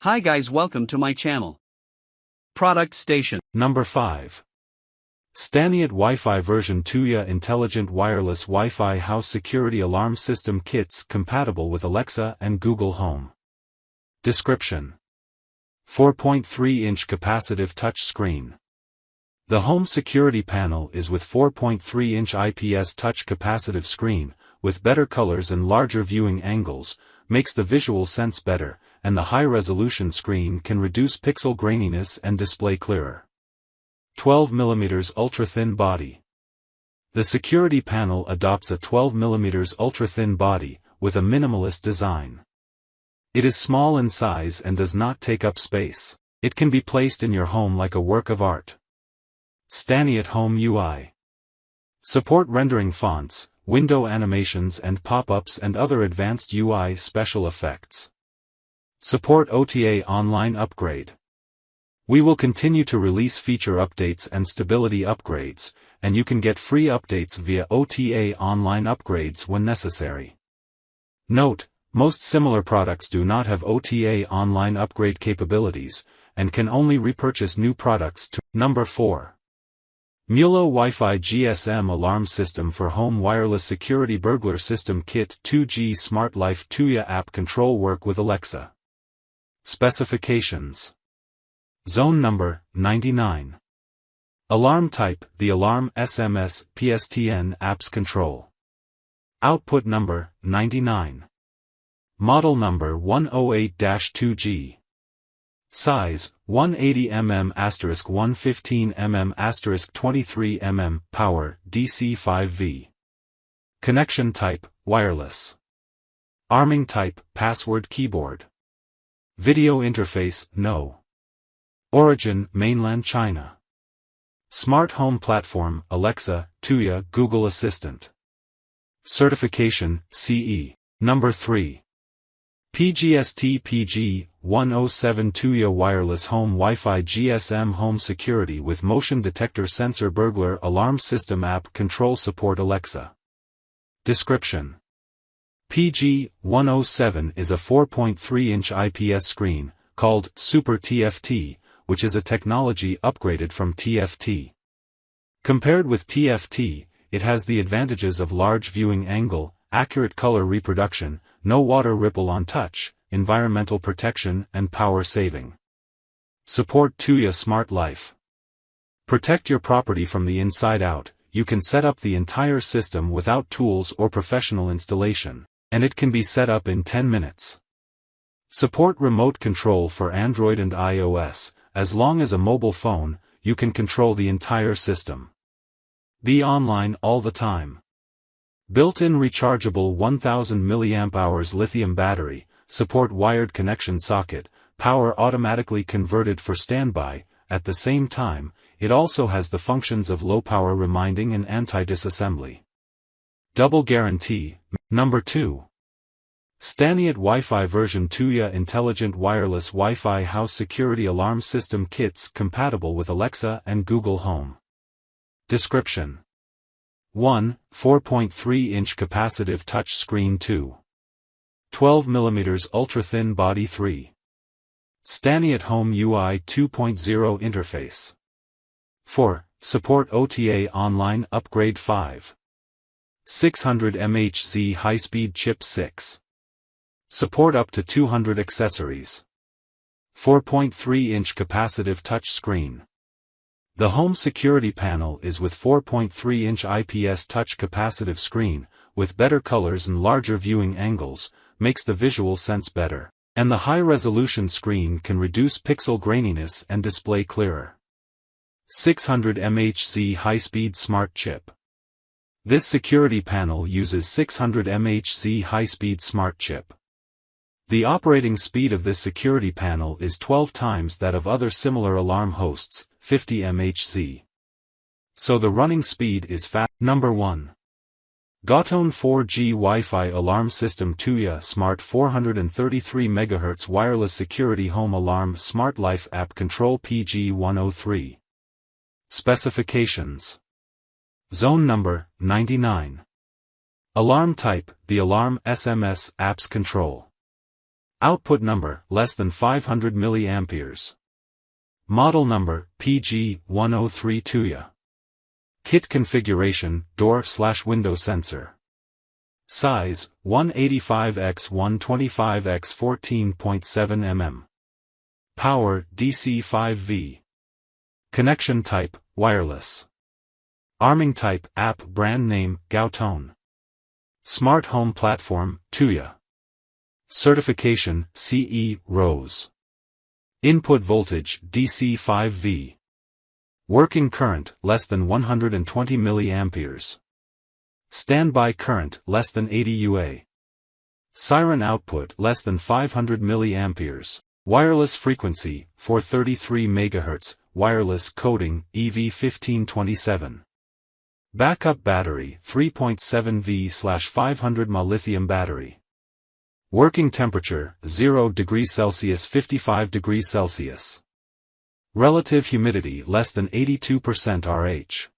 Hi guys, welcome to my channel. Product Station. Number 5. Staniot Wi-Fi version Tuya Intelligent Wireless Wi-Fi House Security Alarm System Kits compatible with Alexa and Google Home. Description: 4.3-inch capacitive touch screen. The home security panel is with 4.3-inch IPS touch capacitive screen, with better colors and larger viewing angles, makes the visual sense better, and the high-resolution screen can reduce pixel graininess and display clearer. 12mm ultra-thin body. The security panel adopts a 12mm ultra-thin body, with a minimalist design. It is small in size and does not take up space. It can be placed in your home like a work of art. Staniot Home UI. Support rendering fonts, window animations and pop-ups and other advanced UI special effects. Support OTA online upgrade. We will continue to release feature updates and stability upgrades, and you can get free updates via OTA online upgrades when necessary. Note: most similar products do not have OTA online upgrade capabilities, and can only repurchase new products to. Number 4. Mulo Wi-Fi GSM Alarm System for Home Wireless Security Burglar System Kit 2G Smart Life Tuya App Control Work with Alexa. Specifications: Zone number, 99. Alarm type, the alarm SMS, PSTN apps control. Output number, 99. Model number 108-2G. Size, 180mm *115mm *23mm, power, DC 5V. Connection type, wireless. Arming type, password keyboard. Video interface, no. Origin, mainland China. Smart home platform, Alexa, Tuya, Google Assistant. Certification, CE. Number 3. PGST PG-107 Tuya Wireless Home Wi-Fi GSM Home Security with Motion Detector Sensor Burglar Alarm System App Control Support Alexa. Description: PG-107 is a 4.3-inch IPS screen, called Super TFT, which is a technology upgraded from TFT. Compared with TFT, it has the advantages of large viewing angle, accurate color reproduction, no water ripple on touch, environmental protection and power saving. Support Tuya Smart Life. Protect your property from the inside out. You can set up the entire system without tools or professional installation, and it can be set up in 10 minutes. Support remote control for Android and iOS. As long as a mobile phone, you can control the entire system. Be online all the time. Built-in rechargeable 1000 mAh lithium battery, support wired connection socket, power automatically converted for standby. At the same time, it also has the functions of low-power reminding and anti-disassembly. Double guarantee. Number 2. Staniot Wi-Fi version Tuya Intelligent Wireless Wi-Fi House Security Alarm System Kits compatible with Alexa and Google Home. Description: 1. 4.3-inch capacitive touch screen. 2. 12mm ultra-thin body. 3. Staniot Home UI 2.0 interface. 4. Support OTA online upgrade. 5. 600 MHz high-speed chip. 6. Support up to 200 accessories. 4.3-inch capacitive touch screen. The home security panel is with 4.3-inch IPS touch capacitive screen, with better colors and larger viewing angles, makes the visual sense better, and the high-resolution screen can reduce pixel graininess and display clearer. 600 MHz high-speed smart chip. This security panel uses 600 MHz high-speed smart chip. The operating speed of this security panel is 12 times that of other similar alarm hosts, 50 MHz. So the running speed is fast. Number 1. Gotone 4G Wi-Fi Alarm System Tuya Smart 433 MHz Wireless Security Home Alarm Smart Life App Control PG-103. Specifications: Zone number, 99. Alarm type, the alarm SMS apps control. Output number, less than 500 milliamperes. Model number, PG103 Tuya. Kit configuration, door/window sensor. Size, 185x125x14.7 mm. Power, DC 5V. Connection type, wireless. Arming type, app brand name, Gautone. Smart home platform, Tuya. Certification, CE, Rose. Input voltage, DC 5V. Working current, less than 120 milliamperes. Standby current, less than 80 UA. Siren output, less than 500 milliamperes. Wireless frequency, 433 MHz, wireless coding, EV1527. Backup battery, 3.7V/500 mAh lithium battery. Working temperature, 0 degrees Celsius 55 degrees Celsius. Relative humidity less than 82% RH.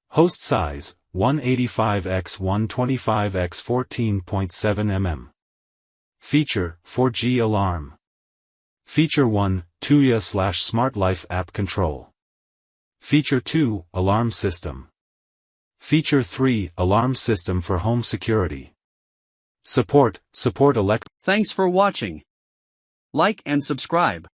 Host size, 185x125x14.7 mm. Feature, 4G alarm. Feature 1, Tuya/Smart Life app control. Feature 2, alarm system. Feature 3, alarm system for home security. Support Alexa. Thanks for watching. Like and subscribe.